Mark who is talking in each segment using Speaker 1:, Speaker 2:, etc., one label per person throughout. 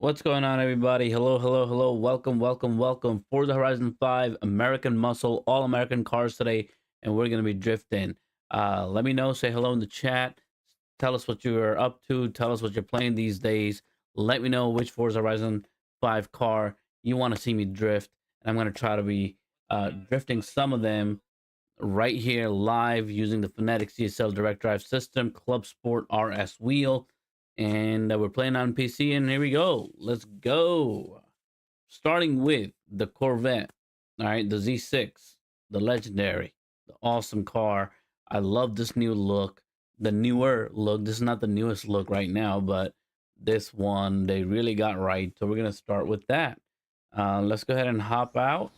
Speaker 1: What's going on, everybody? Hello, hello, hello. Welcome, welcome, welcome. Forza Horizon 5, American Muscle, all American cars today, and we're going to be drifting. Let me know, say hello in the chat. Tell us what you're up to. Tell us what you're playing these days. Let me know which Forza Horizon 5 car you want to see me drift. And I'm going to try to be drifting some of them right here live using the Fanatec CSL direct drive system, Clubsport RS wheel. And we're playing on PC, and here we go. Let's go. Starting with the Corvette. All right, the Z6, the legendary, the awesome car. I love this new look, the newer look. This is not the newest look right now, but this one they really got right. So we're gonna start with that. Let's go ahead and hop out.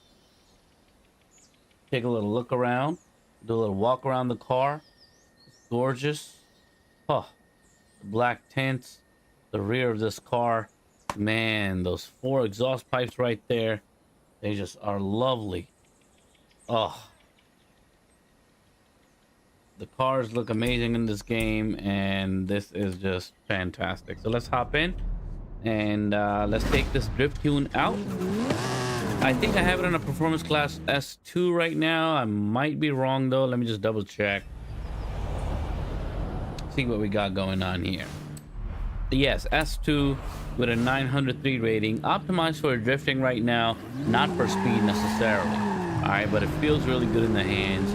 Speaker 1: Take a little look around. Do a little walk around the car. It's gorgeous. Oh, the black tints, the rear of this car, man, those four exhaust pipes right there, they just are lovely. Oh, the cars look amazing in this game, and this is just fantastic. So let's hop in and let's take this drift tune out. I think I have it in a performance class S2 right now. I might be wrong though. Let me just double check, see what we got going on here. Yes, S2 with a 903 rating, optimized for drifting right now, not for speed necessarily. All right, but it feels really good in the hands.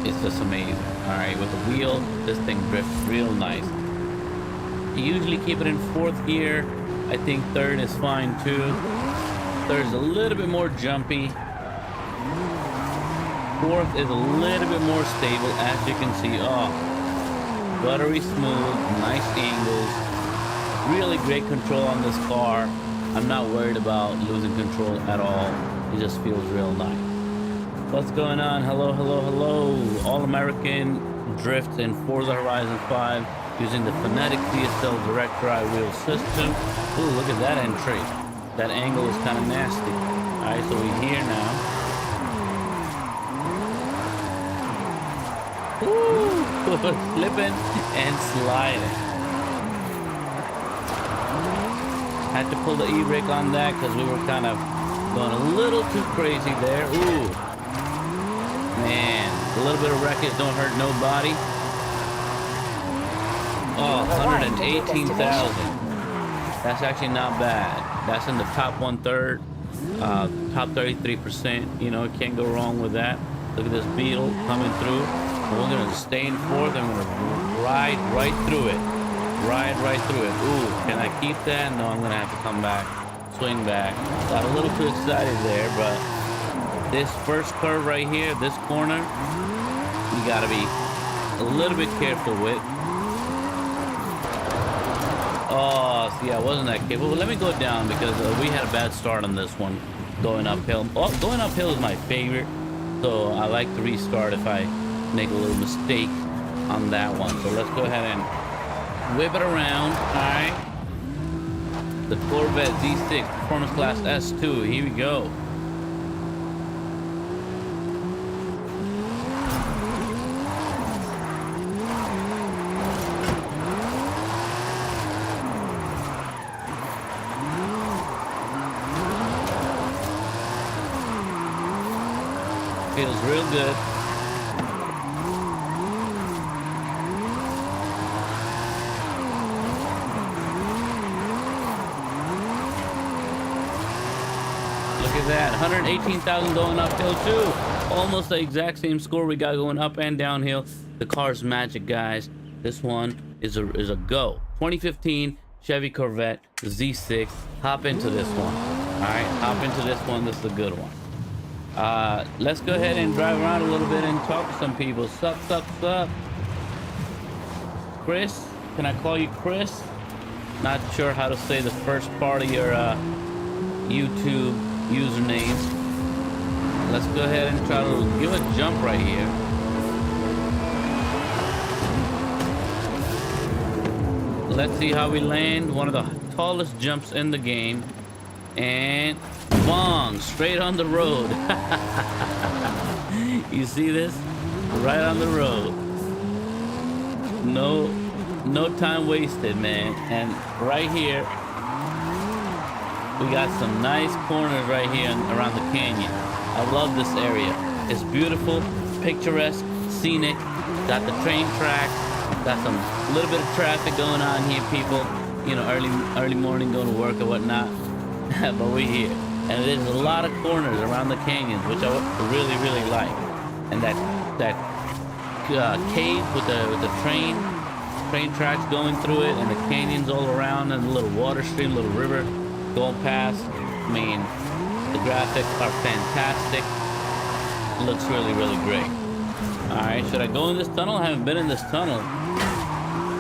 Speaker 1: It's just amazing. All right, with the wheel, this thing drifts real nice. You usually keep it in fourth gear. I think third is fine too. Third's a little bit more jumpy. Fourth is a little bit more stable, as you can see. Oh, buttery smooth, nice angles, really great control on this car. I'm not worried about losing control at all. It just feels real nice. What's going on? Hello, hello, hello. All American drift in Forza Horizon 5 using the Fanatec CSL direct drive wheel system. Ooh, look at that entry. That angle is kind of nasty. All right, so we're here now. Woo! Slipping and sliding. Had to pull the e-brake on that because we were kind of going a little too crazy there. Ooh, man, a little bit of wreckage don't hurt nobody. Oh, 118,000. That's actually not bad. That's in the top 1/3, top 33%. You know, can't go wrong with that. Look at this Beetle coming through. We're gonna stay in fourth and we're gonna ride right through it. Ride right through it. Ooh, can I keep that? No, I'm gonna have to come back, swing back. Got a little too excited there, but this first curve right here, this corner, you gotta be a little bit careful with. Oh, see, I wasn't that careful. Well, let me go down because we had a bad start on this one, going uphill. Oh, going uphill is my favorite, so I like to restart if I make a little mistake on that one. So let's go ahead and whip it around. All right, the Corvette Z6 performance class S2, here we go. Feels real good. Look at that, 118,000 going uphill too. Almost the exact same score we got going up and downhill. The car's magic, guys. This one is a go. 2015 Chevy Corvette Z6. Hop into this one. All right, hop into this one. This is a good one. Let's go ahead and drive around a little bit and talk to some people. Sup, sup, sup. Chris, can I call you Chris? Not sure how to say the first part of your YouTube username. Let's go ahead and try to give a jump right here. Let's see how we land. One of the tallest jumps in the game. And bong, straight on the road. You see this? Right on the road. No time wasted, man. And right here, We got some nice corners right here around the canyon. I love this area. It's beautiful, picturesque, scenic. Got the train tracks. Got some little bit of traffic going on here, people. You know, early morning going to work or whatnot. But we're here. And there's a lot of corners around the canyons, which I really like. And that cave with the train tracks going through it, and the canyons all around, and a little water stream, little river going past. I mean, the graphics are fantastic. It looks really great. All right, should I go in this tunnel? I haven't been in this tunnel.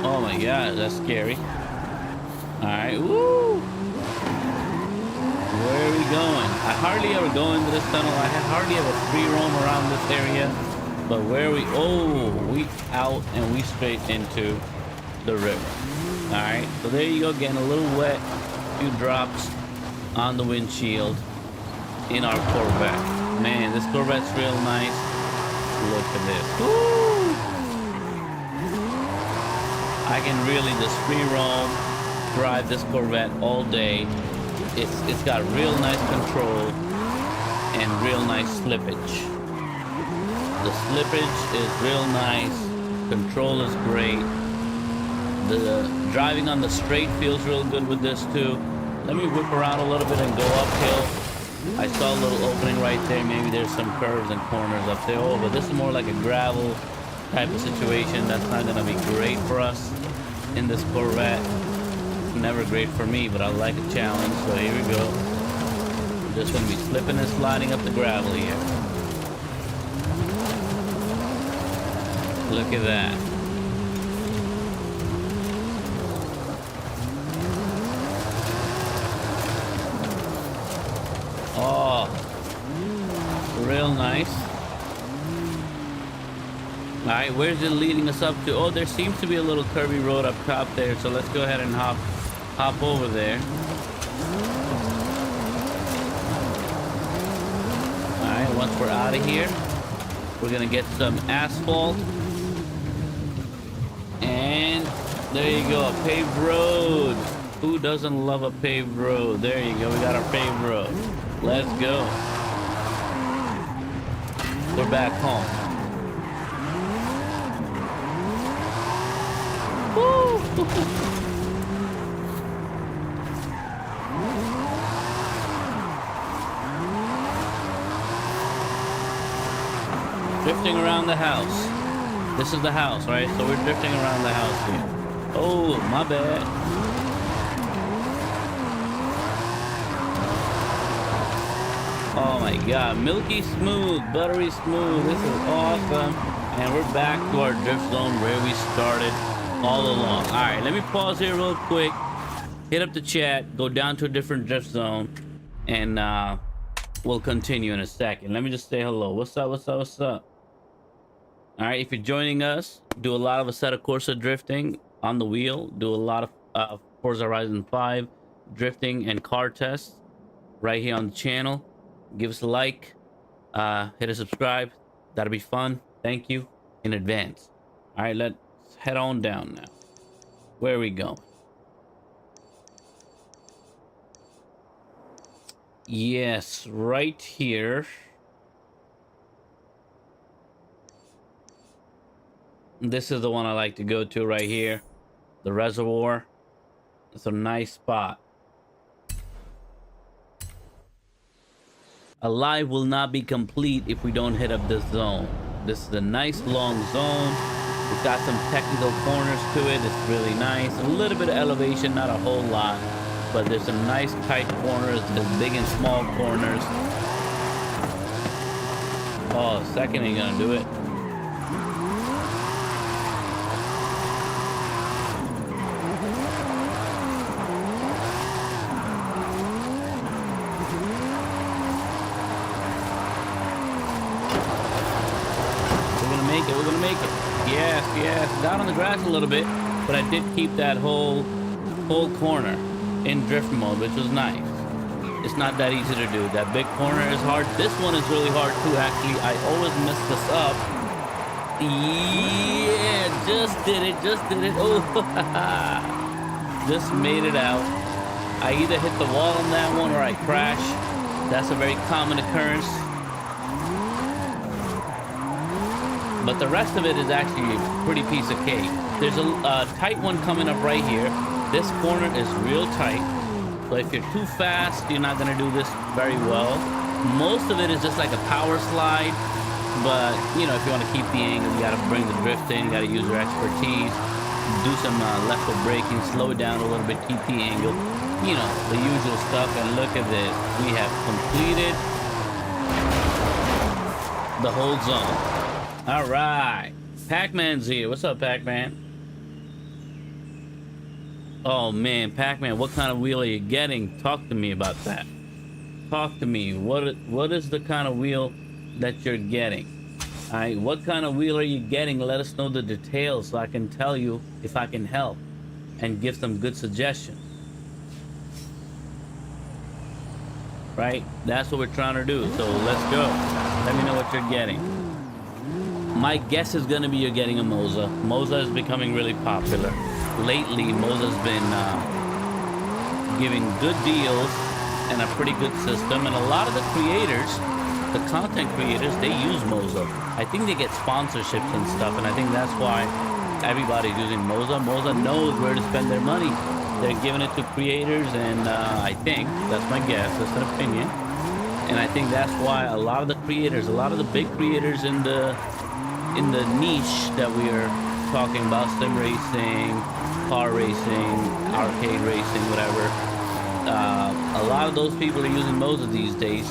Speaker 1: Oh my god, that's scary. All right, woo! Where are we going? I hardly ever go into this tunnel. I hardly ever free roam around this area. But where are we? Oh, we out and we straight into the river. All right, so there you go, getting a little wet. Few drops on the windshield in our Corvette. Man, this Corvette's real nice. Look at this. Woo! I can really just free roam, drive this Corvette all day. It's got real nice control and real nice slippage. The slippage is real nice. Control is great. The driving on the straight feels real good with this too. Let me whip around a little bit and go uphill. I saw a little opening right there. Maybe there's some curves and corners up there. Oh, but this is more like a gravel type of situation. That's not gonna be great for us in this Corvette. It's never great for me, but I like a challenge. So here we go. I'm just gonna be slipping and sliding up the gravel here. Look at that. Oh, real nice. All right, where's it leading us up to? Oh, there seems to be a little curvy road up top there. So let's go ahead and hop over there. All right, once we're out of here, we're gonna get some asphalt. And there you go, a paved road. Who doesn't love a paved road? There you go, we got our paved road. Let's go. We're back home. Woo! Drifting around the house. This is the house, right? So we're drifting around the house here. Oh, my bad. Oh my god, milky smooth, buttery smooth. This is awesome. And we're back to our drift zone where we started all along. All right, let me pause here real quick. Hit up the chat, go down to a different drift zone, and we'll continue in a second. Let me just say hello. What's up, what's up, what's up? All right, if you're joining us, do a lot of Assetto Corsa drifting on the wheel. Do a lot of Forza Horizon 5 drifting and car tests right here on the channel. Give us a like, hit a subscribe. That'll be fun. Thank you in advance. All right, let's head on down now. Where are we going? Yes, right here. This is the one I like to go to right here. The reservoir. It's a nice spot. A live will not be complete if we don't hit up this zone. This is a nice long zone. It's got some technical corners to it. It's really nice. A little bit of elevation, not a whole lot, but there's some nice tight corners. There's big and small corners. Oh, second ain't gonna do it. We're gonna make it. Yes, yes. Down on the grass a little bit, but I did keep that whole corner in drift mode, which was nice. It's not that easy to do. That big corner is hard. This one is really hard too, actually. I always mess this up. Yeah, just did it. Oh, just made it out. I either hit the wall on that one or I crash. That's a very common occurrence. But the rest of it is actually a pretty piece of cake. There's a tight one coming up right here. This corner is real tight. So if you're too fast, you're not gonna do this very well. Most of it is just like a power slide. But, you know, if you want to keep the angle, you got to bring the drift in. You got to use your expertise. Do some left foot braking. Slow it down a little bit. Keep the angle. You know, the usual stuff. And look at this. We have completed the whole zone. All right. Pac-Man's here. What's up, Pac-Man? Oh, man. Pac-Man, what kind of wheel are you getting? Talk to me about that. Talk to me. What is the kind of wheel that you're getting? All right, what kind of wheel are you getting? Let us know the details so I can tell you if I can help and give some good suggestions. Right, that's what we're trying to do. So let's go. Let me know what you're getting. My guess is gonna be you're getting a Moza. Moza is becoming really popular lately. Moza's been giving good deals and a pretty good system, and a lot of the creators, the content creators, they use Moza. I think they get sponsorships and stuff, and I think that's why everybody's using Moza. Moza knows where to spend their money. They're giving it to creators, and I think, that's my guess, that's an opinion, and I think that's why a lot of the creators, a lot of the big creators in the niche that we are talking about, sim racing, car racing, arcade racing, whatever, a lot of those people are using Moza these days.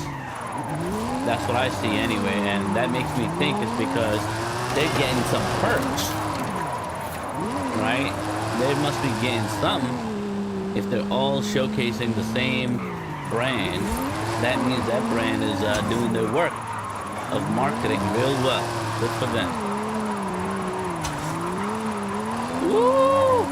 Speaker 1: That's what I see anyway, and that makes me think it's because they're getting some perks, right? They must be getting something. If they're all showcasing the same brand, that means that brand is doing their work of marketing real well. Good for them. Woo!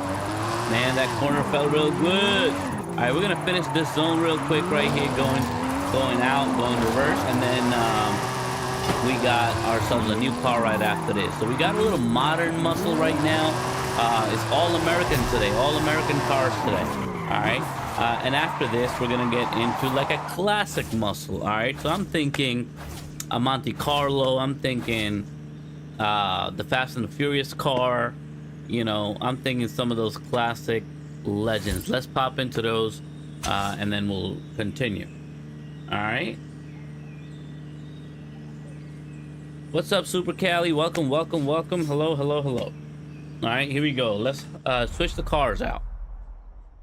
Speaker 1: Man, that corner felt real good. All right, we're gonna finish this zone real quick right here, going out, going reverse, and then we got ourselves a new car right after this. So we got a little modern muscle right now. It's all American today, all American cars today. All right, and after this, we're gonna get into like a classic muscle. All right, so I'm thinking a Monte Carlo. I'm thinking the Fast and the Furious car. You know, I'm thinking some of those classic legends. Let's pop into those, and then we'll continue. All right. What's up, Super Cali? Welcome, welcome, welcome. Hello, hello, hello. All right, here we go. Let's switch the cars out.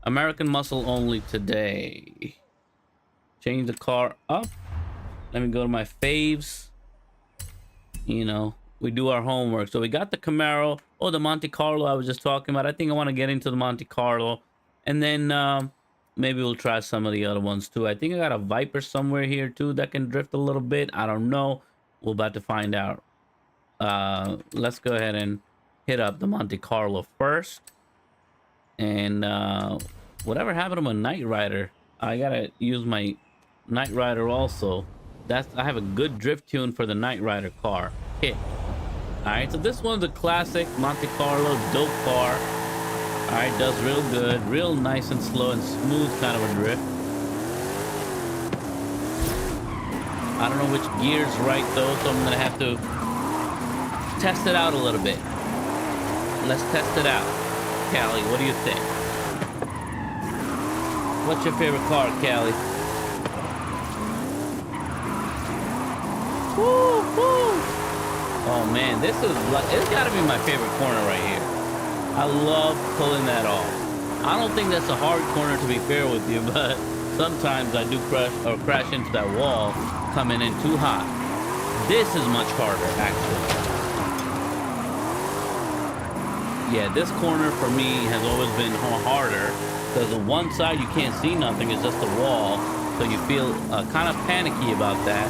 Speaker 1: American muscle only today. Change the car up. Let me go to my faves. You know, we do our homework. So we got the Camaro. Oh, the Monte Carlo I was just talking about. I think I want to get into the Monte Carlo. And then maybe we'll try some of the other ones too. I think I got a Viper somewhere here too that can drift a little bit. I don't know. We're about to find out. Let's go ahead and hit up the Monte Carlo first. And whatever happened to my Knight Rider? I gotta use my Knight Rider also. I have a good drift tune for the Knight Rider car. Hit. Alright, so this one's a classic Monte Carlo dope car. Alright, does real good, real nice and slow and smooth kind of a drift. I don't know which gear's right though, so I'm gonna have to test it out a little bit. Let's test it out. Callie, what do you think? What's your favorite car, Callie? Woo, woo. Oh man, this is like, it's gotta be my favorite corner right here. I love pulling that off. I don't think that's a hard corner, to be fair with you, but sometimes I do crash into that wall coming in too hot. This is much harder, actually. Yeah, this corner for me has always been harder because on one side you can't see nothing, it's just a wall, so you feel kind of panicky about that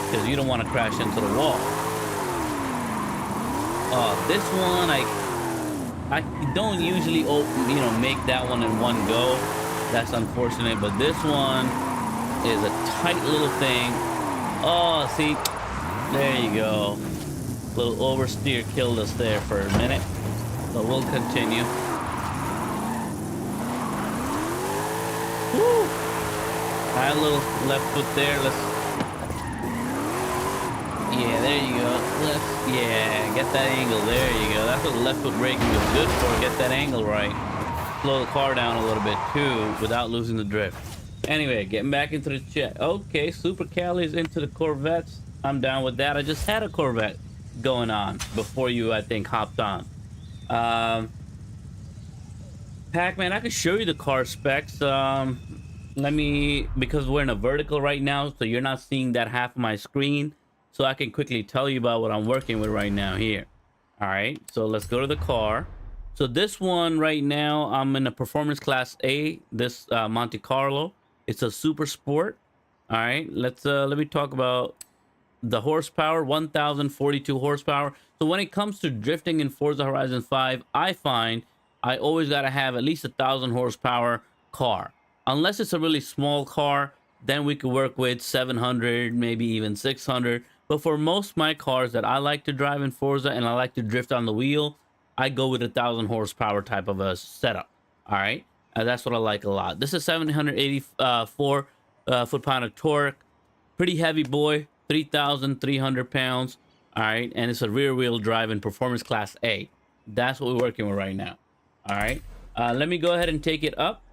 Speaker 1: because you don't want to crash into the wall. This one I don't usually make that one in one go. That's unfortunate, but this one is a tight little thing. Oh, see, there you go. Little oversteer killed us there for a minute. So we'll continue. Woo! Alright, a little left foot there. Yeah, there you go. Yeah, get that angle. There you go. That's what left foot braking is good for. Get that angle right. Slow the car down a little bit too without losing the drift. Anyway, getting back into the chat. Okay, Super Cali's into the Corvettes. I'm down with that. I just had a Corvette going on before you, I think, hopped on. Pac-Man, I can show you the car specs. Let me, because we're in a vertical right now, so you're not seeing that half of my screen. So I can quickly tell you about what I'm working with right now here. All right, so let's go to the car. So this one right now, I'm in a performance class A, this Monte Carlo. It's a super sport. All right, let me talk about the horsepower, 1042 horsepower. So when it comes to drifting in Forza Horizon 5, I find I always got to have at least 1,000 horsepower car. Unless it's a really small car, then we could work with 700, maybe even 600. But for most of my cars that I like to drive in Forza and I like to drift on the wheel, I go with 1,000 horsepower type of a setup. All right, that's what I like a lot. This is 784 foot-pound of torque. Pretty heavy boy, 3,300 pounds. All right, and it's a rear-wheel drive in performance class A. That's what we're working with right now. All right, let me go ahead and take it up.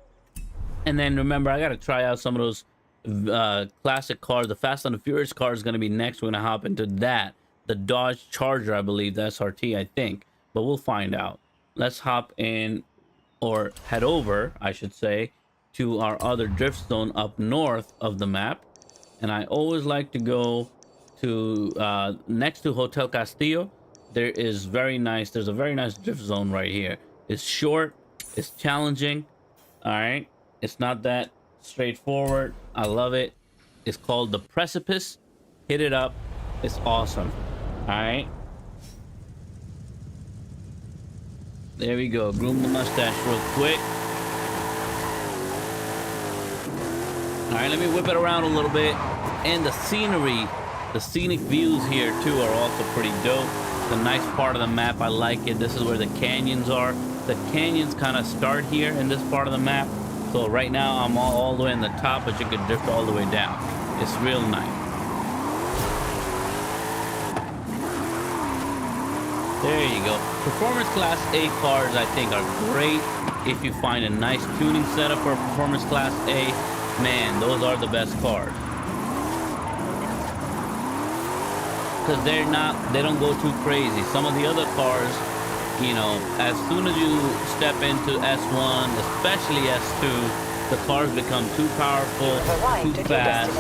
Speaker 1: And then remember, I got to try out some of those classic cars. The Fast and the Furious car is going to be next. We're going to hop into that. The Dodge Charger, I believe, the SRT, I think. But we'll find out. Let's hop in, or head over, I should say, to our other drift zone up north of the map. And I always like to go to next to Hotel Castillo. There's a very nice drift zone right here. It's short, it's challenging. All right, it's not that straightforward. I love it. It's called the Precipice. Hit it up. It's awesome. All right, there we go. Groom the mustache real quick. All right, let me whip it around a little bit. And the scenery, the scenic views here too are also pretty dope. The nice part of the map, I like it. This is where the canyons are. The canyons kind of start here in this part of the map. So right now I'm all the way in the top, but you can drift all the way down. It's real nice. There you go. Performance class A cars, I think, are great. If you find a nice tuning setup for a performance class A, man, those are the best cars. Because they don't go too crazy. Some of the other cars, you know, as soon as you step into S1, especially S2, the cars become too powerful, too fast,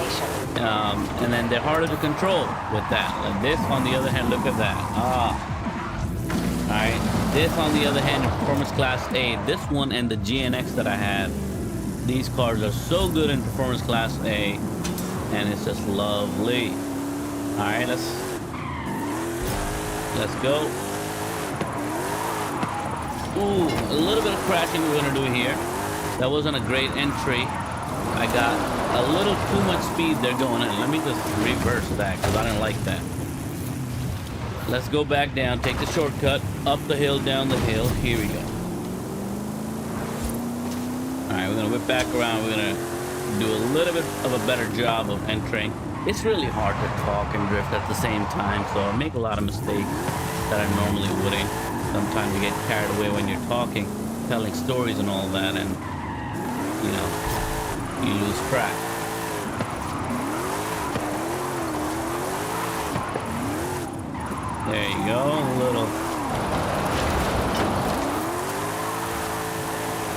Speaker 1: and then they're harder to control with that. Like this, on the other hand, look at that. All right, this on the other hand, in performance class A, this one and the GNX that I have, these cars are so good in performance class A, and it's just lovely. All right, let's go. Ooh, a little bit of crashing we're gonna do here. That wasn't a great entry. I got a little too much speed there going in. Let me just reverse that because I didn't like that. Let's go back down, take the shortcut, up the hill, down the hill. Here we go. All right, we're gonna whip back around. We're gonna do a little bit of a better job of entering. It's really hard to talk and drift at the same time, so I make a lot of mistakes that I normally wouldn't. Sometimes you get carried away when you're talking, telling stories and all that, and you know, you lose track. There you go,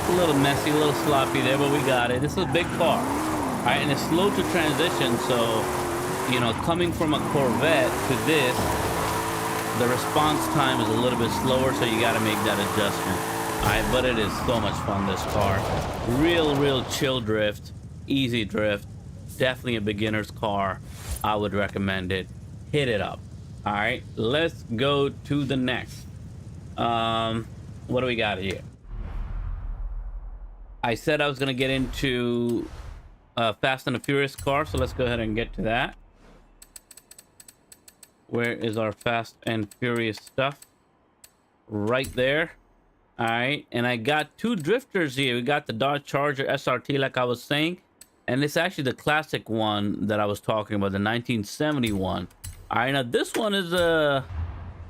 Speaker 1: a little messy, a little sloppy there, but we got it. This is a big car, all right, and it's slow to transition, so you know, coming from a Corvette to this, the response time is a little bit slower, so you got to make that adjustment. All right, but it is so much fun, this car. Real chill drift, easy drift. Definitely a beginner's car. I would recommend it. Hit it up. All right, let's go to the next. What do we got here? I said I was gonna get into Fast and the Furious car, so let's go ahead and get to that. Where is our Fast and Furious stuff? Right there. All right, and I got two drifters here. We got the Dodge Charger SRT, like I was saying, and it's actually the classic one that I was talking about, the 1971. All right, now this one is I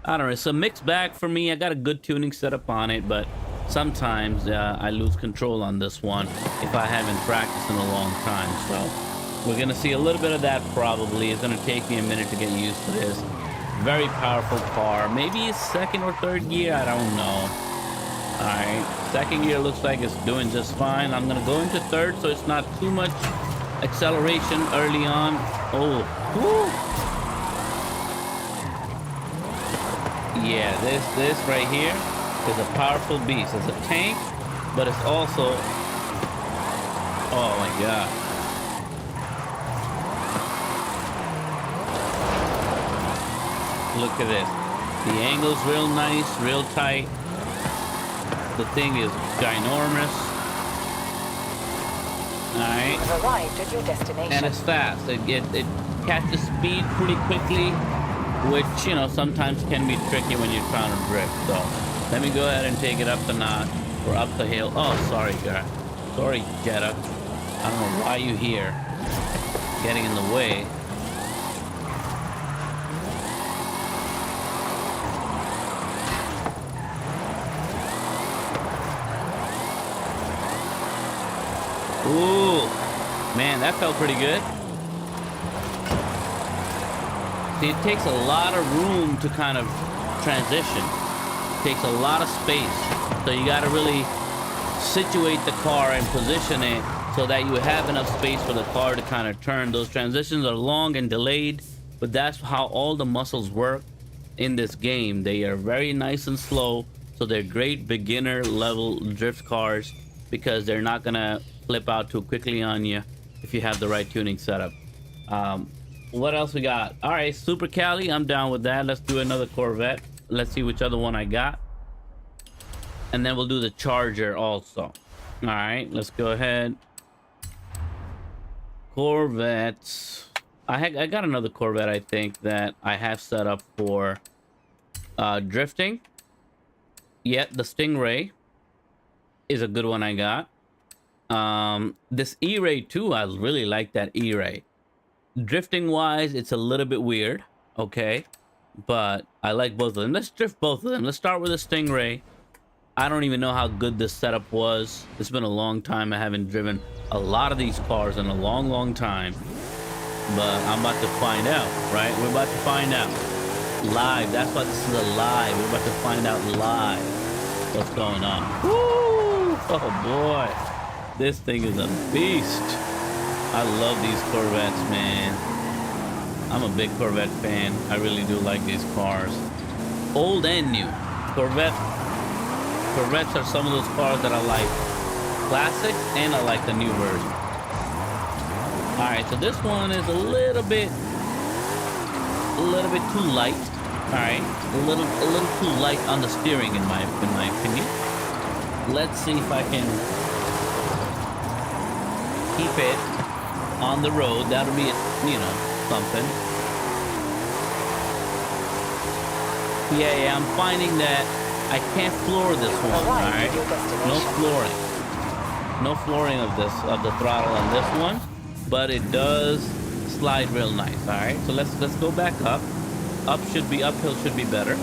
Speaker 1: don't know, it's a mixed bag for me. I got a good tuning setup on it, but sometimes I lose control on this one if I haven't practiced in a long time. So we're gonna see a little bit of that probably. It's gonna take me a minute to get used to this. Very powerful car. Maybe it's second or third gear, I don't know. All right, second gear looks like it's doing just fine. I'm gonna go into third, so it's not too much acceleration early on. Oh, whoo. Yeah, this right here is a powerful beast. It's a tank, but it's also, oh my god. Look at this. The angle's real nice, real tight. The thing is ginormous. All right.
Speaker 2: You've arrived at your destination.
Speaker 1: And it's fast. It catches speed pretty quickly, which, you know, sometimes can be tricky when you're trying to drift. So let me go ahead and take it up the notch or up the hill. Oh, sorry, guy. Sorry, Jetta. I don't know why you here. Getting in the way. Ooh, man, that felt pretty good. See, it takes a lot of room to kind of transition. It takes a lot of space. So you got to really situate the car and position it so that you have enough space for the car to kind of turn. Those transitions are long and delayed, but that's how all the muscles work in this game. They are very nice and slow, so they're great beginner level drift cars because they're not gonna flip out too quickly on you if you have the right tuning setup. What else we got? All right, Super Cali, I'm down with that. Let's do another Corvette. Let's see which other one I got, and then we'll do the Charger also. All right, let's go ahead. Corvettes. I got another Corvette, I think, that I have set up for drifting. Yet the Stingray is a good one I got. This E-Ray too, I really like that E-Ray. Drifting wise, it's a little bit weird, okay, but I like both of them. Let's drift both of them. Let's start with the Stingray. I don't even know how good this setup was. It's been a long time. I haven't driven a lot of these cars in a long time, but I'm about to find out, right? We're about to find out live. That's why this is a live. We're about to find out live what's going on. Woo! Oh boy, this thing is a beast. I love these Corvettes, man. I'm a big Corvette fan. I really do like these cars. Old and new. Corvettes are some of those cars that I like. Classic, and I like the new version. Alright, so this one is a little bit too light. Alright. A little too light on the steering in my opinion. Let's see if I can keep it on the road. That'll be, you know, something. Yeah, I'm finding that I can't floor this one. All right, no flooring of the throttle on this one, but it does slide real nice. All right, so let's go back up. Uphill should be better.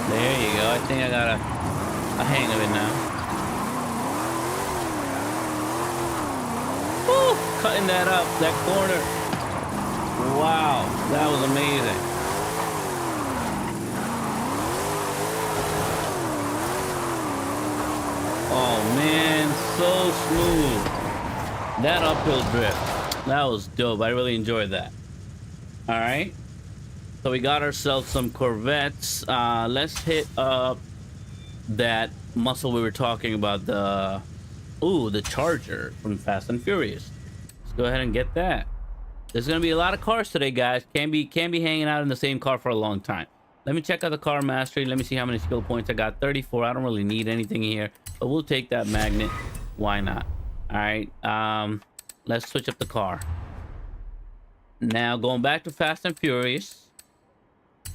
Speaker 1: There you go. I think I got a hang of it now. Woo! Cutting that up, that corner. Wow, that was amazing. Oh man, so smooth. That uphill drift, that was dope. I really enjoyed that. All right. So we got ourselves some Corvettes. Let's hit up that muscle we were talking about, the Charger from Fast and Furious. Let's go ahead and get that. There's gonna be a lot of cars today, guys. Can't be hanging out in the same car for a long time. Let me check out the car mastery. Let me see how many skill points I got. 34. I don't really need anything here, but we'll take that magnet. Why not? All right. Let's switch up the car. Now going back to Fast and Furious.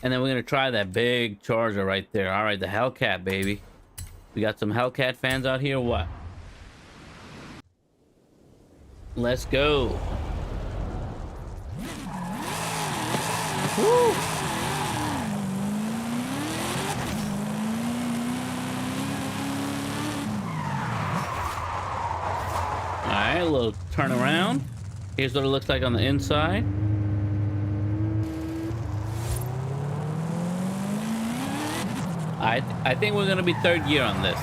Speaker 1: And then we're going to try that big Charger right there. All right, the Hellcat, baby. We got some Hellcat fans out here. What? Let's go. Woo! Alright, a little turn around. Here's what it looks like on the inside. I think we're gonna be third gear on this.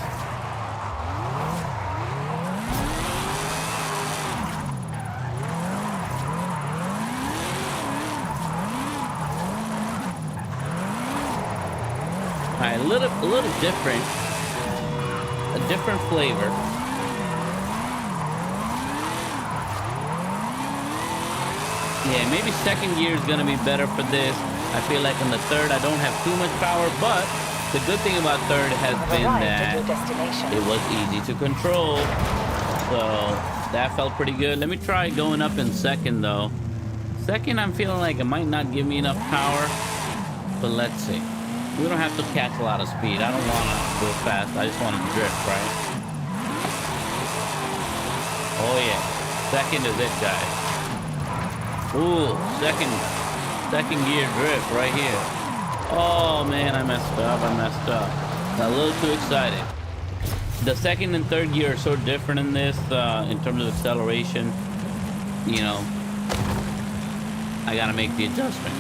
Speaker 1: Alright, a little different. A different flavor. Yeah, maybe second gear is gonna be better for this. I feel like in the third I don't have too much power, but the good thing about third has been that it was easy to control. So that felt pretty good. Let me try going up in second though. Second, I'm feeling like it might not give me enough power, but let's see. We don't have to catch a lot of speed. I don't want to go fast. I just want to drift, right? Oh yeah, second is it, guys. Ooh, second gear drift right here. Oh man, I messed up. Got a little too excited. The second and third gear are so different in this, in terms of acceleration. You know, I gotta make the adjustment.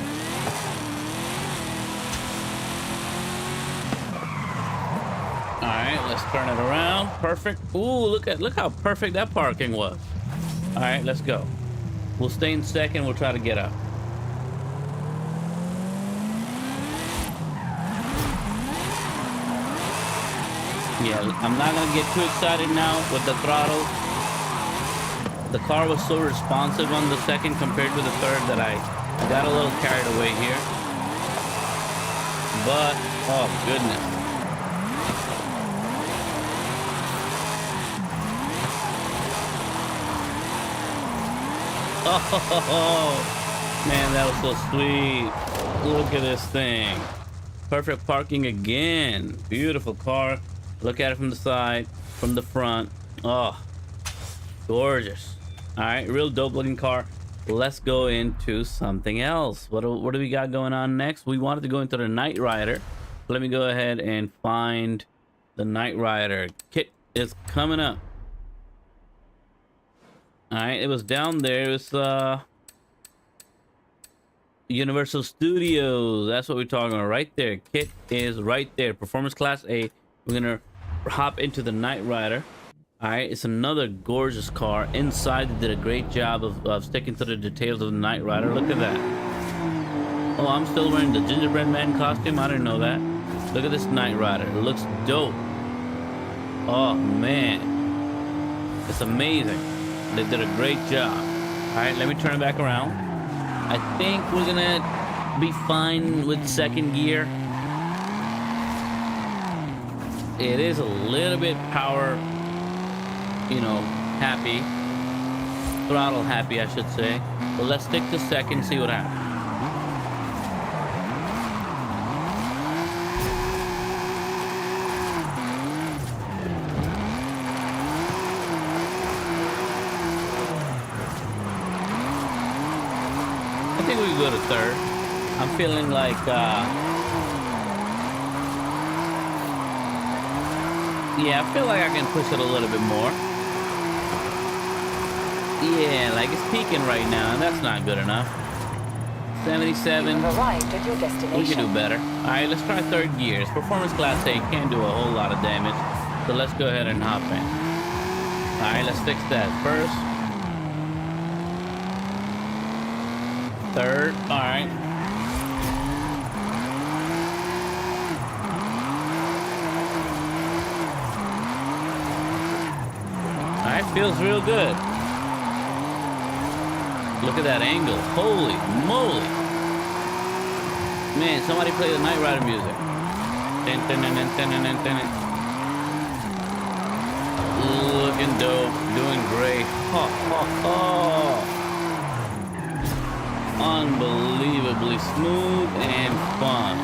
Speaker 1: All right, let's turn it around. Perfect. Ooh, look how perfect that parking was. All right, let's go. We'll stay in second. We'll try to get up. Yeah, I'm not gonna get too excited now with the throttle. The car was so responsive on the second compared to the third that I got a little carried away here. But, oh goodness. Oh, man, that was so sweet. Look at this thing. Perfect parking again. Beautiful car. Look at it from the side, from the front. Oh, gorgeous. All right, real dope looking car. Let's go into something else. What do we got going on next? We wanted to go into the Knight Rider. Let me go ahead and find the Knight Rider. Kit is coming up. All right, it was down there. It was Universal Studios. That's what we're talking about right there. Kit is right there. Performance Class A. We're gonna hop into the Knight Rider. All right, it's another gorgeous car. Inside, they did a great job of sticking to the details of the Knight Rider. Look at that. Oh, I'm still wearing the gingerbread man costume. I didn't know that. Look at this Knight Rider. It looks dope. Oh man, it's amazing. They did a great job. All right, let me turn it back around. I think we're gonna be fine with second gear. It is a little bit power, you know, happy. Throttle happy, I should say. But let's stick to second, see what happens. I think we can go to third. I'm feeling like, yeah, I feel like I can push it a little bit more. Yeah, like it's peaking right now, and that's not good enough. 77. We can do better. All right, let's try third gear. It's Performance Class A, can't do a whole lot of damage. So let's go ahead and hop in. All right, let's fix that first. Third, all right. All right, feels real good. Look at that angle. Holy moly. Man, somebody play the Knight Rider music. Looking dope. Doing great. Oh, oh, oh. unbelievably smooth and fun.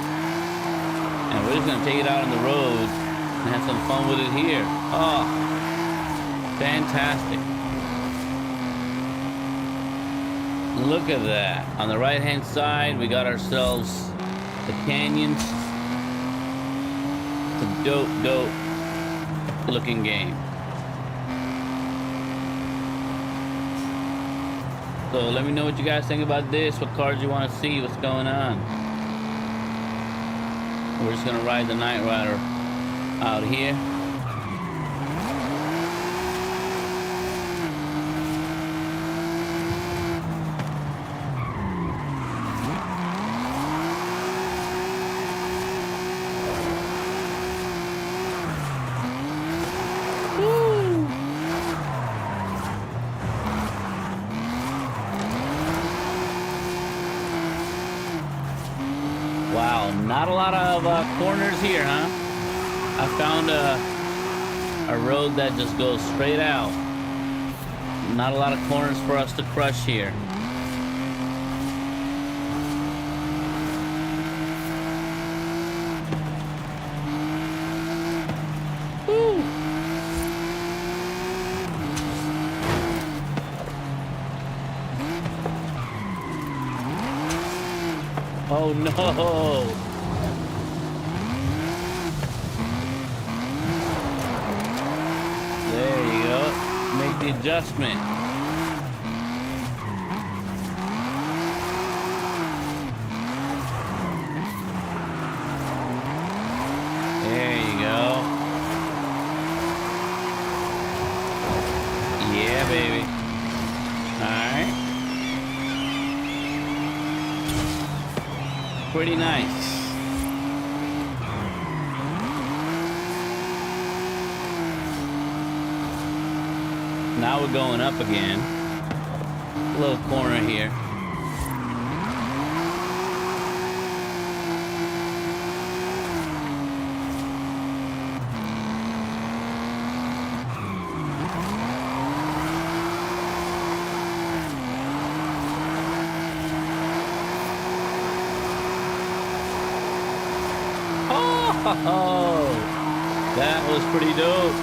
Speaker 1: And we're just gonna take it out on the road and have some fun with it here. Oh, fantastic. Look at that. On the right hand side, we got ourselves the canyons. It's a dope looking game. So let me know what you guys think about this, what cars you want to see, what's going on. We're just gonna ride the Night Rider out here. Wow, not a lot of corners here, huh? I found a road that just goes straight out. Not a lot of corners for us to crush here. Woo. Oh no! There you go. Make the adjustment. There you go. Yeah, baby. Alright. Pretty nice. Now we're going up again. A little corner here. Oh, that was pretty dope.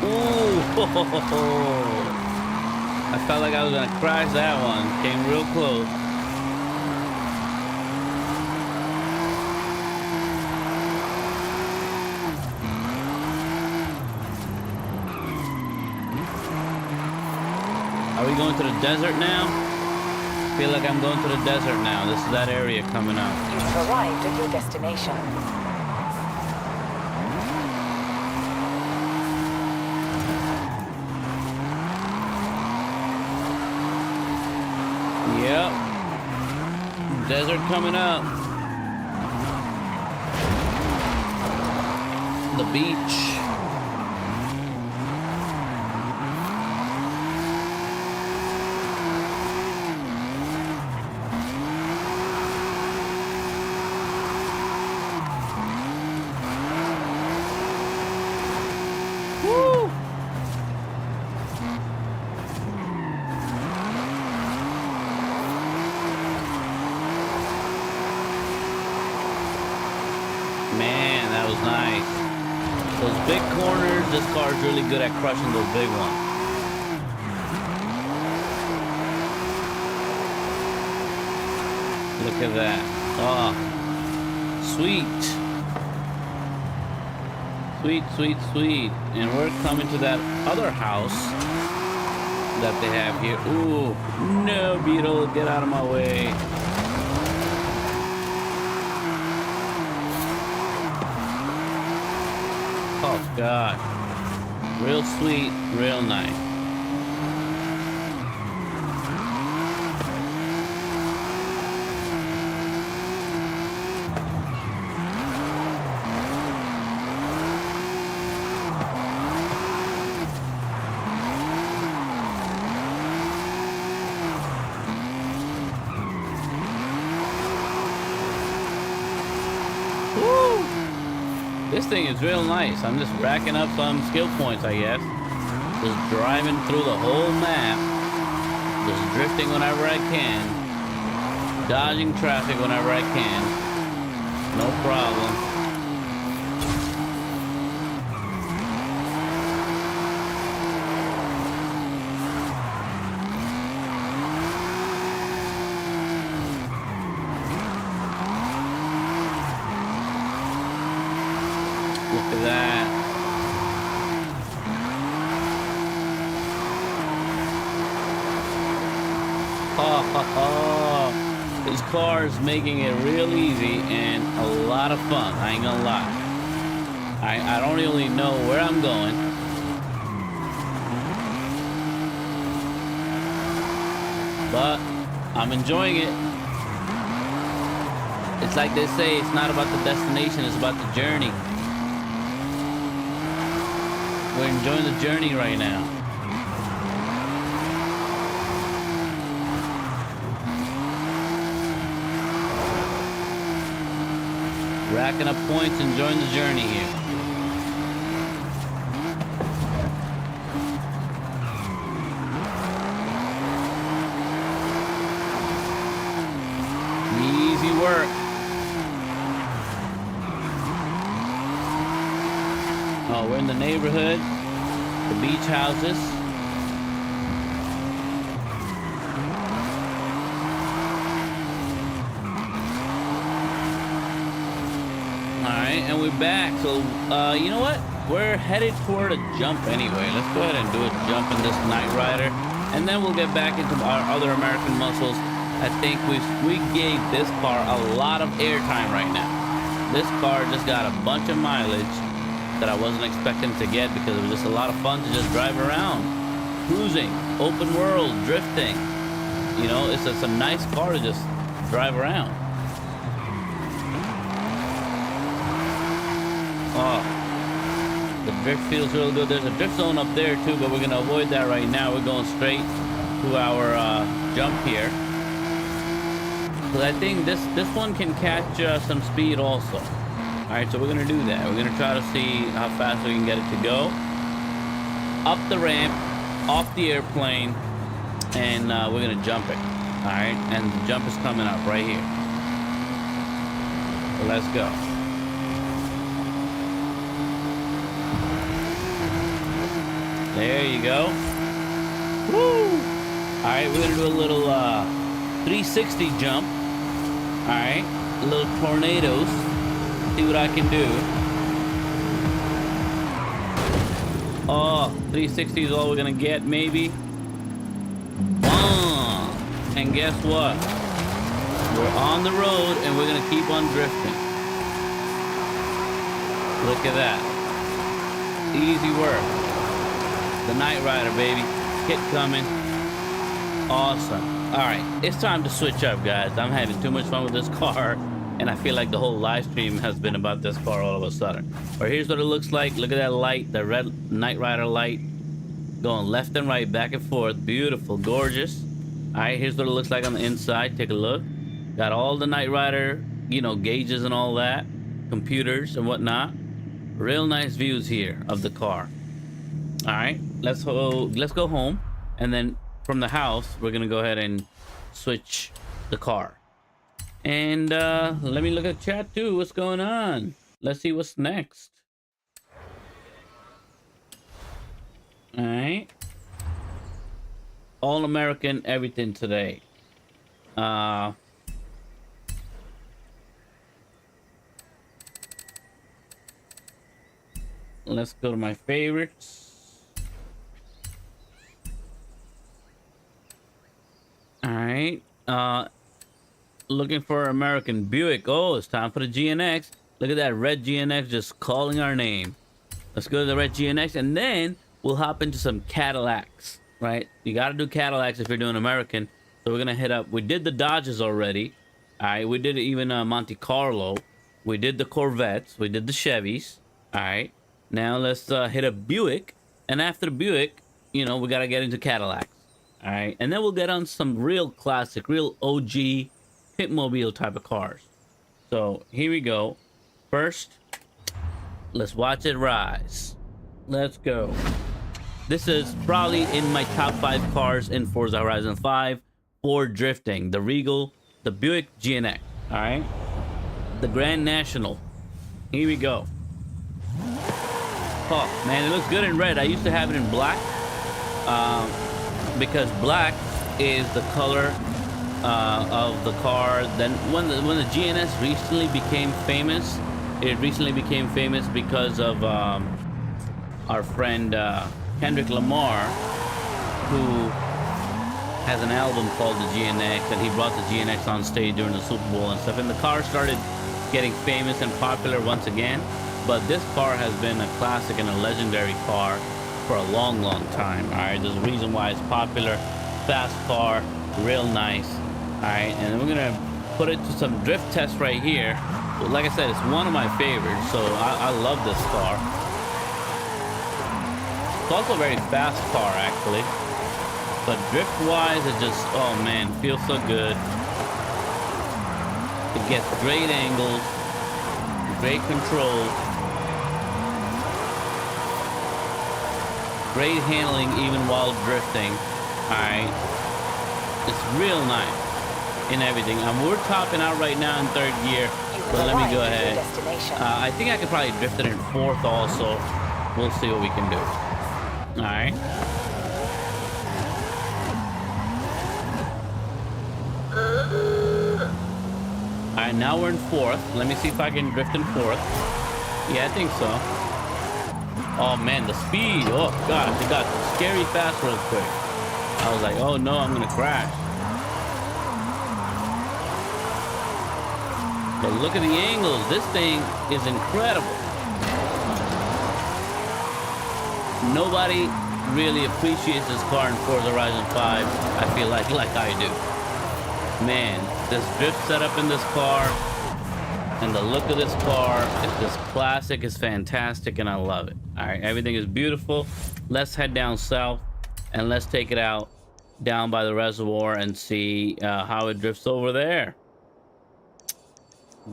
Speaker 1: Ooh, I felt like I was gonna crash that one. Came real close. Are we going to the desert now? I feel like I'm going to the desert now. This is that area coming up.
Speaker 2: You have arrived at your destination.
Speaker 1: Yep. Desert coming up. The beach. Man, that was nice. Those big corners, this car is really good at crushing those big ones. Look at that. Oh, sweet. Sweet, sweet, sweet. And we're coming to that other house that they have here. Ooh, no, Beetle, get out of my way. Oh God, real sweet, real nice. This thing is real nice. I'm just racking up some skill points, I guess. Just driving through the whole map. Just drifting whenever I can. Dodging traffic whenever I can. No problem. Look at that. This car is making it real easy and a lot of fun. I ain't gonna lie. I don't really know where I'm going. But I'm enjoying it. It's like they say, it's not about the destination, it's about the journey. We're enjoying the journey right now. Racking up points, enjoying the journey here. Easy work. Oh, we're in the neighborhood, the beach houses. And we're back. So you know what, we're headed toward a jump anyway. Let's go ahead and do a jump in this Knight Rider, and then we'll get back into our other American muscles. I think we gave this car a lot of airtime right now. This car just got a bunch of mileage that I wasn't expecting to get, because it was just a lot of fun to just drive around, cruising, open world, drifting. You know, it's a nice car to just drive around. Oh, the drift feels real good. There's a drift zone up there too, but we're gonna avoid that right now. We're going straight to our jump here, because I think this one can catch some speed also. All right, so we're gonna do that. We're gonna try to see how fast we can get it to go up the ramp, off the airplane, and we're gonna jump it. All right, and the jump is coming up right here. So let's go. There you go. Woo! All right, we're gonna do a little 360 jump. All right, little tornadoes. See what I can do. Oh, 360 is all we're gonna get, maybe. And guess what? We're on the road and we're gonna keep on drifting. Look at that. Easy work. The Knight Rider, baby. Kit coming. Awesome. All right, it's time to switch up, guys. I'm having too much fun with this car, and I feel like the whole live stream has been about this car all of a sudden. But here's what it looks like. Look at that light, the red Knight Rider light, going left and right, back and forth. Beautiful, gorgeous. All right, here's what it looks like on the inside. Take a look. Got all the Knight Rider, you know, gauges and all that, computers and whatnot. Real nice views here of the car. All right, let's go home, and then from the house we're gonna go ahead and switch the car. And let me look at chat too. What's going on? Let's see what's next. All right, all American everything today. Let's go to my favorites. All right, looking for American Buick. Oh, it's time for the GNX. Look at that red GNX just calling our name. Let's go to the red GNX, and then we'll hop into some Cadillacs, right? You got to do Cadillacs if you're doing American. So we're gonna hit up, we did the Dodges already. All right, we did even Monte Carlo. We did the Corvettes. We did the Chevys. All right, now let's hit a Buick, and after the Buick, you know, we got to get into Cadillacs. All right, and then we'll get on some real classic, real OG pitmobile type of cars. So here we go. First, Let's watch it rise. Let's go. This is probably in my top 5 cars in Forza Horizon 5 for drifting. The Regal, the Buick GNX, all right? The Grand National. Here we go. Oh, man, it looks good in red. I used to have it in black because black is the color of the car. Then when the GNS recently became famous, it recently became famous because of our friend Kendrick Lamar, who has an album called the GNX, and he brought the GNX on stage during the Super Bowl and stuff, and the car started getting famous and popular once again. But this car has been a classic and a legendary car for a long time. All right, there's a reason why it's popular. Fast car, real nice. All right, and we're gonna put it to some drift tests right here. But like I said, it's one of my favorites, so I love this car. It's also a very fast car, actually. But drift-wise, it just, oh man, feels so good. It gets great angles, great control, great handling even while drifting. Alright. It's real nice in everything. We're topping out right now in 3rd gear, but let me go ahead. I think I could probably drift it in 4th also. We'll see what we can do. Alright. Alright, now we're in 4th. Let me see if I can drift in 4th. Yeah, I think so. Oh man, the speed. Oh gosh, it got scary fast real quick. I was like, oh no, I'm gonna crash. But look at the angles. This thing is incredible. Nobody really appreciates this car in Forza Horizon 5, I feel like I do. Man, this drift setup in this car and the look of this car, it's just classic, it's fantastic, and I love it. All right, everything is beautiful. Let's head down south and let's take it out down by the reservoir and see how it drifts over there.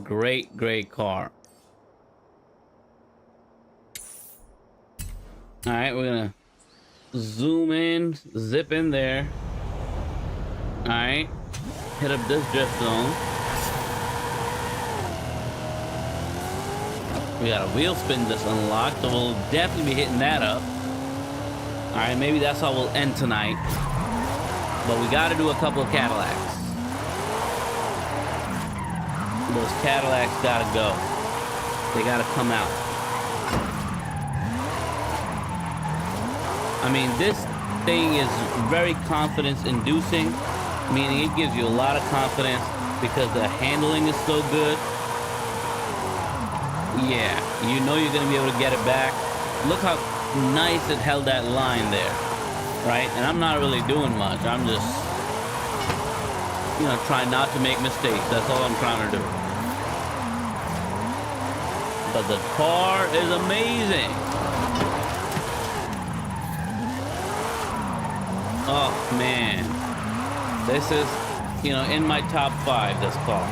Speaker 1: Great car. All right, we're gonna zoom in, zip in there. All right, hit up this drift zone. We got a wheel spin just unlocked, so we'll definitely be hitting that up. All right, maybe that's how we'll end tonight. But we got to do a couple of Cadillacs. Those Cadillacs got to go. They got to come out. I mean, this thing is very confidence-inducing, meaning it gives you a lot of confidence because the handling is so good. Yeah, you know you're going to be able to get it back. Look how nice it held that line there, right? And I'm not really doing much. I'm just, you know, trying not to make mistakes. That's all I'm trying to do. But the car is amazing. Oh man, this is, you know, in my top 5, this car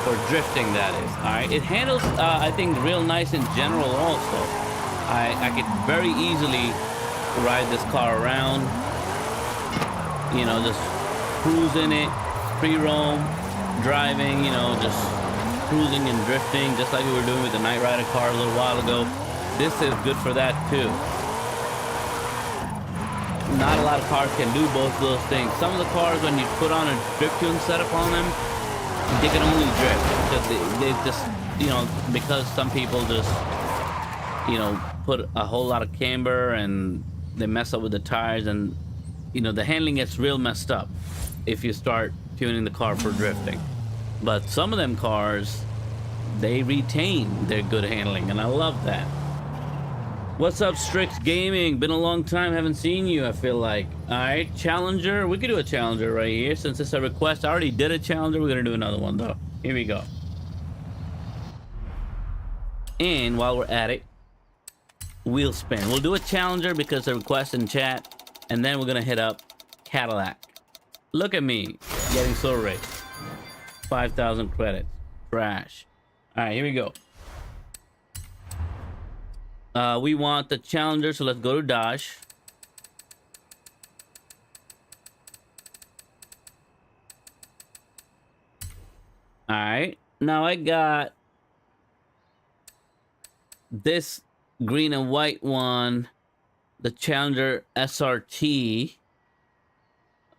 Speaker 1: for drifting, that is. All right, it handles I think real nice in general also. I could very easily ride this car around, you know, just cruising it, free roam driving, you know, just cruising and drifting just like we were doing with the Knight Rider car a little while ago. This is good for that too. Not a lot of cars can do both of those things. Some of the cars, when you put on a drift tune setup on them, they can only drift because they just, you know, because some people just, you know, put a whole lot of camber and they mess up with the tires, and, you know, the handling gets real messed up if you start tuning the car for drifting. But some of them cars, they retain their good handling, and I love that. What's up, Strix Gaming? Been a long time, haven't seen you, I feel like. All right, Challenger. We could do a Challenger right here since it's a request. I already did a Challenger. We're gonna do another one though. Here we go. And while we're at it, wheel spin. We'll do a Challenger because the request in chat, and then we're gonna hit up Cadillac. Look at me getting so rich. 5,000 credits. Trash. All right, here we go. We want the Challenger, so let's go to Dodge. All right. Now I got this green and white one, the Challenger SRT.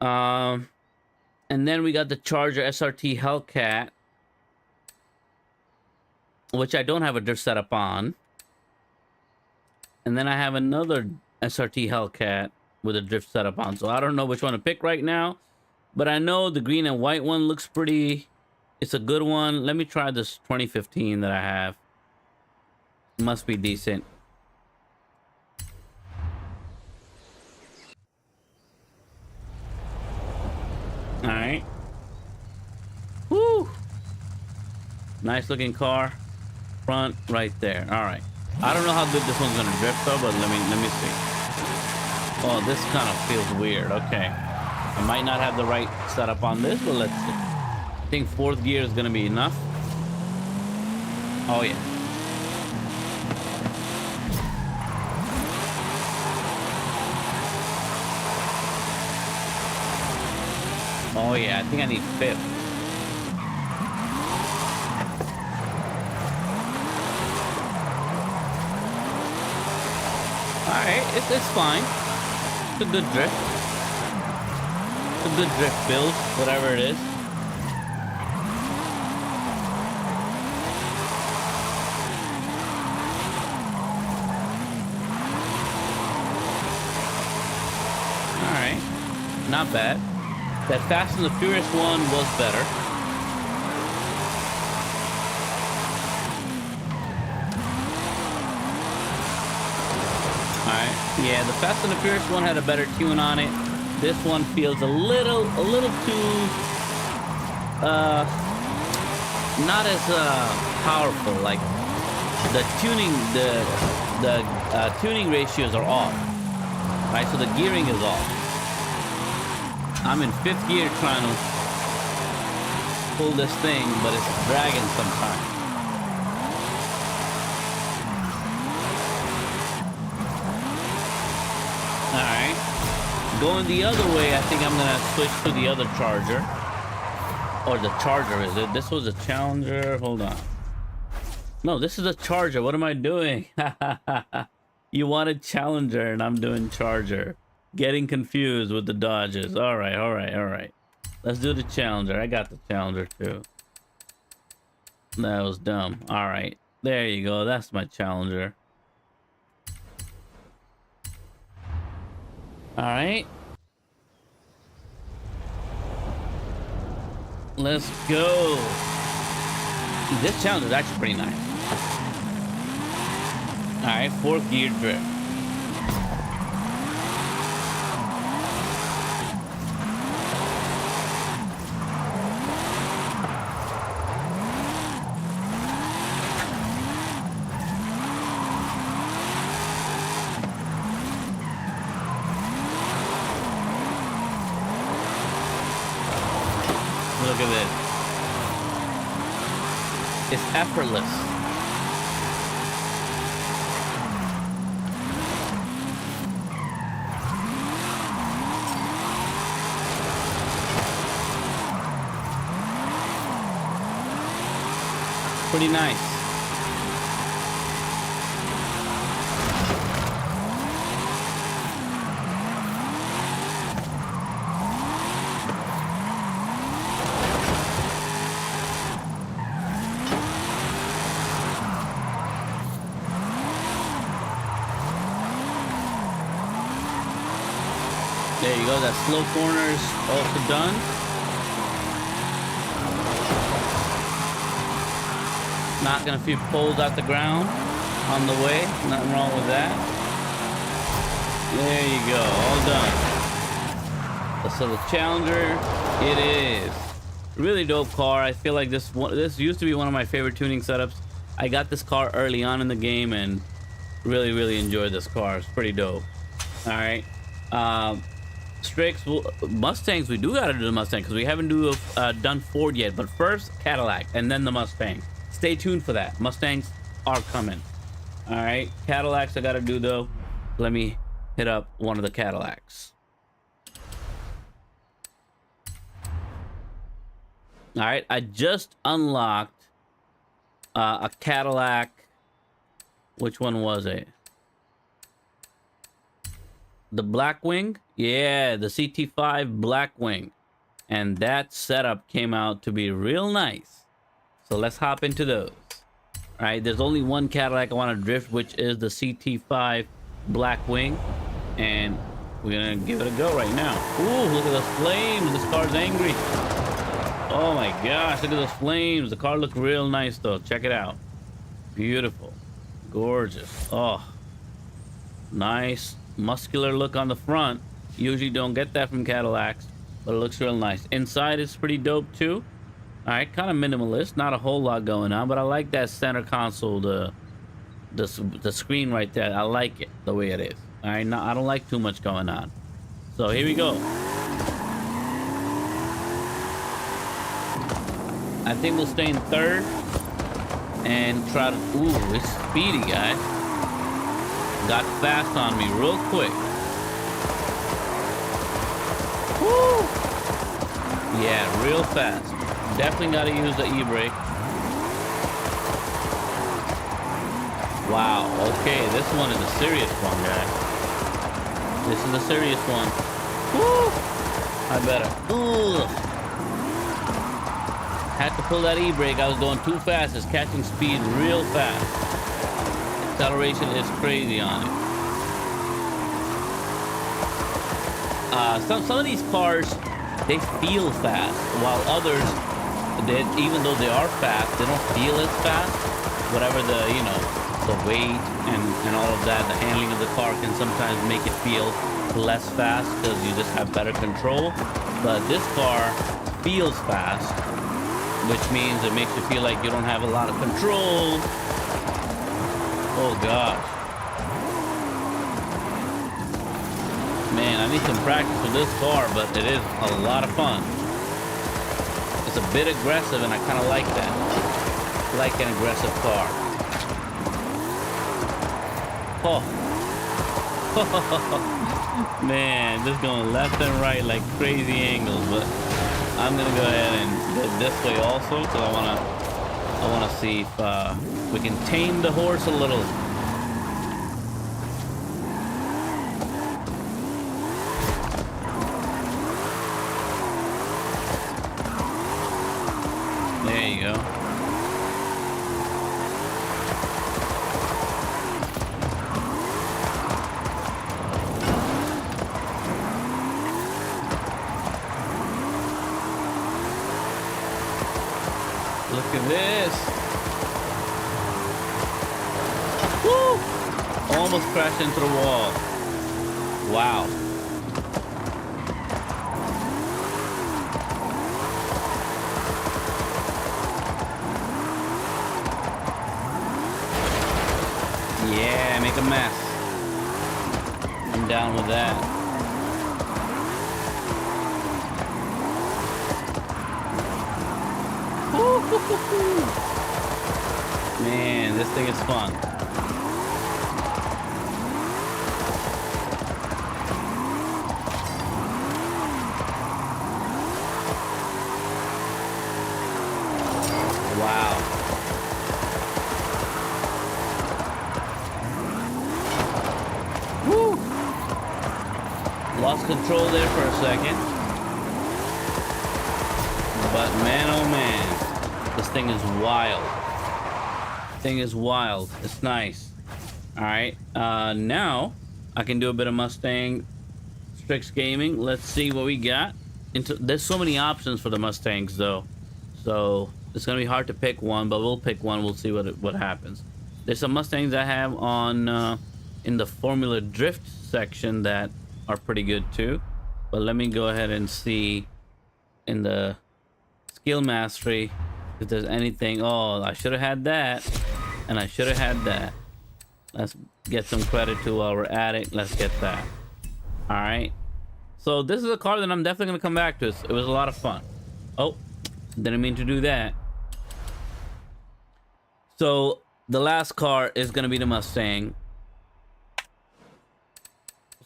Speaker 1: And then we got the Charger SRT Hellcat, which I don't have a drift setup on. And then I have another SRT Hellcat with a drift setup on. So I don't know which one to pick right now. But I know the green and white one looks pretty... It's a good one. Let me try this 2015 that I have. Must be decent. All right. Woo! Nice looking car. Front right there. All right. I don't know how good this one's gonna drift though, but let me see. Oh, this kind of feels weird. Okay. I might not have the right setup on this, but let's see. I think fourth gear is gonna be enough. Oh yeah. Oh yeah, I think I need fifth. Alright, it's fine. It's a good drift. It's a good drift build, whatever it is. Alright, not bad. That Fast and the Furious one was better. Alright. Yeah, the Fast and the Furious one had a better tune on it. This one feels a little too not as powerful. Like the tuning ratios are off. Right, so the gearing is off. I'm in fifth gear trying to pull this thing, but it's dragging sometimes. Alright. Going the other way, I think I'm going to switch to the other Charger. Or the Charger, is it? This was a Challenger. Hold on. No, this is a Charger. What am I doing? You wanted Challenger, and I'm doing Charger. Getting confused with the Dodges. All right. Let's do the Challenger. I got the Challenger too. That was dumb. All right. There you go. That's my Challenger. All right. Let's go. This Challenger is actually pretty nice. All right. Fourth gear drift. Look at this. It's effortless. Pretty nice. There you go. That slow corner's also done. Knocking a few poles out the ground on the way. Nothing wrong with that. There you go. All done. So the Challenger, it is. Really dope car. I feel like this used to be one of my favorite tuning setups. I got this car early on in the game and really enjoyed this car. It's pretty dope. All right. Strix, Mustangs, we do gotta do the Mustang because we haven't done Ford yet. But first Cadillac and then the Mustang. Stay tuned for that. Mustangs are coming. All right, Cadillacs I gotta do though. Let me hit up one of the Cadillacs. All right, I just unlocked a Cadillac. Which one was it? The Blackwing? Yeah, the CT5 Blackwing. And that setup came out to be real nice. So let's hop into those. All right, there's only one Cadillac I want to drift, which is the CT5 Blackwing. And we're going to give it a go right now. Ooh, look at those flames. This car's angry. Oh my gosh, look at those flames. The car looks real nice though. Check it out. Beautiful. Gorgeous. Oh, nice muscular look on the front. Usually don't get that from Cadillacs, but it looks real nice. Inside is pretty dope too. All right, kind of minimalist, not a whole lot going on, but I like that center console, the screen right there. I like it the way it is. All right, no, I don't like too much going on. So here we go. I think we'll stay in third and try to. Ooh, it's speedy, guys. Got fast on me real quick. Woo! Yeah, real fast. Definitely got to use the e-brake. Wow. Okay, this one is a serious one, guys. This is a serious one. Woo! I better. Ugh. Had to pull that e-brake. I was going too fast. It's catching speed real fast. Acceleration is crazy on it. Some of these cars, they feel fast, while others, even though they are fast, they don't feel as fast. Whatever the, you know, the weight and all of that, the handling of the car can sometimes make it feel less fast because you just have better control. But this car feels fast, which means it makes you feel like you don't have a lot of control. Oh gosh. Man, I need some practice with this car, but it is a lot of fun. It's a bit aggressive, and I kind of like that. I like an aggressive car. Oh. Man, just going left and right like crazy angles, but I'm gonna go ahead and go this way also, because I wanna see if we can tame the horse a little. There you go. Look at this. Woo! Almost crashed into the wall. Wow. Yeah, make a mess. I'm down with that. Man, this thing is fun. Wow. Woo! Lost control there for a second. But man, oh man, this thing is wild. Thing is wild. It's nice. All right. Now I can do a bit of Mustang Strix Gaming. Let's see what we got. There's so many options for the Mustangs though, so it's gonna be hard to pick one. But we'll pick one. We'll see what happens. There's some Mustangs I have on in the Formula Drift section that are pretty good too. But let me go ahead and see in the skill mastery if there's anything. Oh, I should have had that, and I should have had that. Let's get some credit to while we're at it. Let's get that. All right. So this is a car that I'm definitely gonna come back to. It was a lot of fun. Oh, didn't mean to do that. So the last car is gonna be the Mustang.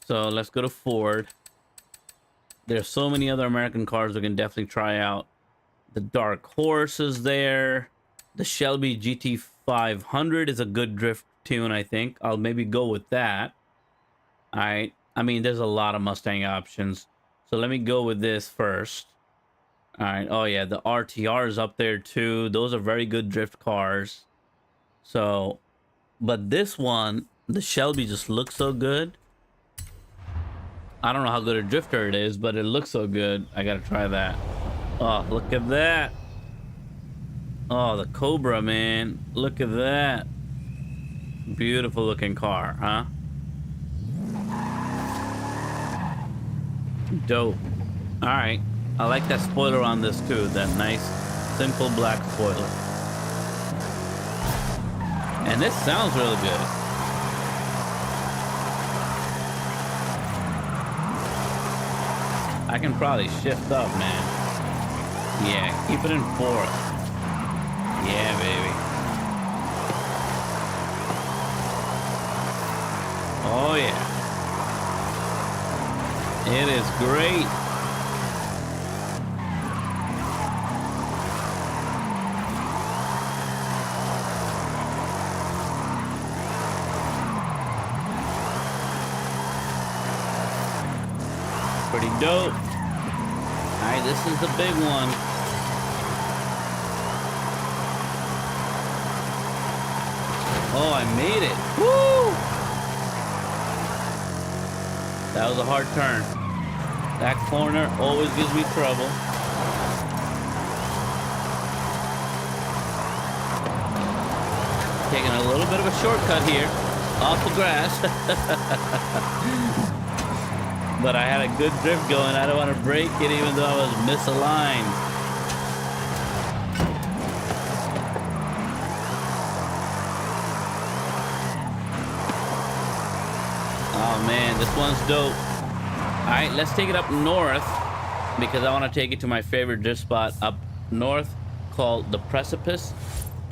Speaker 1: So let's go to Ford. There's so many other American cars we can definitely try out. The Dark Horse is there. The Shelby GT500 is a good drift tune, I think. I'll maybe go with that. All right. I mean, there's a lot of Mustang options. So let me go with this first. All right. Oh, yeah. The RTR is up there, too. Those are very good drift cars. So, but this one, the Shelby just looks so good. I don't know how good a drifter it is, but it looks so good. I got to try that. Oh, look at that. Oh, the Cobra, man. Look at that. Beautiful looking car, huh? Dope. All right. I like that spoiler on this too. That nice, simple black spoiler. And this sounds really good. I can probably shift up, man. Yeah, keep it in fourth. Yeah, baby. Oh, yeah. It is great. Pretty dope. All right, this is the big one. Oh, I made it. Woo! That was a hard turn. That corner always gives me trouble. Taking a little bit of a shortcut here off the grass. But I had a good drift going. I don't want to break it even though I was misaligned. Oh man, this one's dope. All right, let's take it up north because I want to take it to my favorite drift spot up north called the Precipice.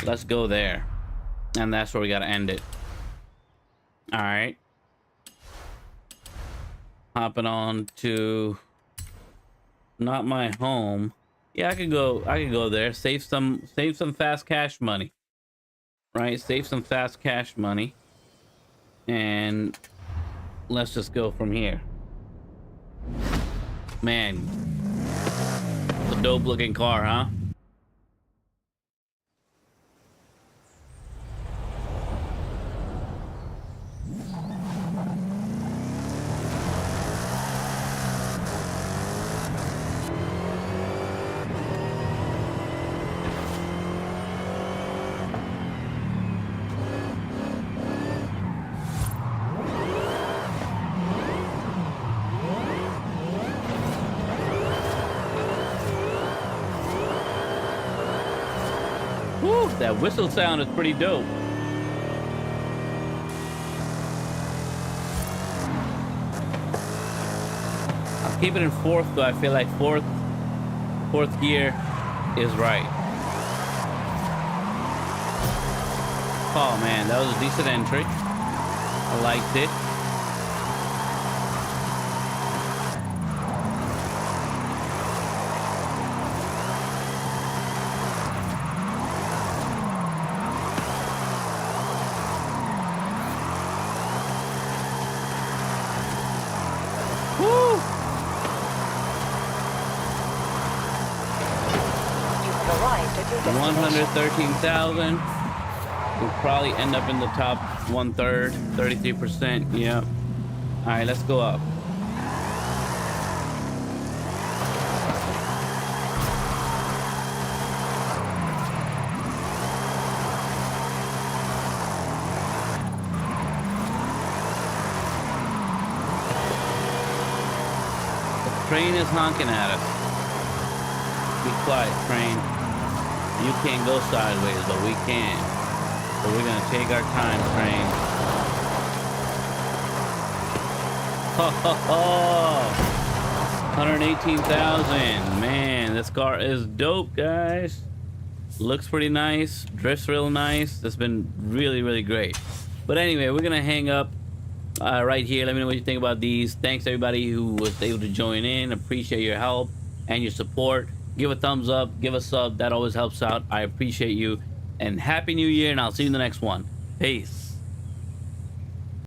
Speaker 1: Let's go there. And that's where we got to end it. All right. Hopping on to not my home. Yeah, I could go there. Save some fast cash money. Right? Save some fast cash money. And let's just go from here. Man, it's a dope looking car, huh? Woo, that whistle sound is pretty dope. I'll keep it in fourth, though. I feel like fourth gear is right. Oh man, that was a decent entry. I liked it. Woo! 113,000. We'll probably end up in the top 1/3, 33%. Yep. All right, let's go up. The train is honking at us. Be quiet, train. You can't go sideways, but we can. So we're gonna take our time, train. Ho ho ho! 118,000. Man, this car is dope, guys. Looks pretty nice, drifts real nice. That's been really, really great. But anyway, we're gonna hang up right here. Let me know what you think about these. Thanks everybody who was able to join in. Appreciate your help and your support. Give a thumbs up, give a sub. That always helps out. I appreciate you. And happy new year, and I'll see you in the next one. Peace.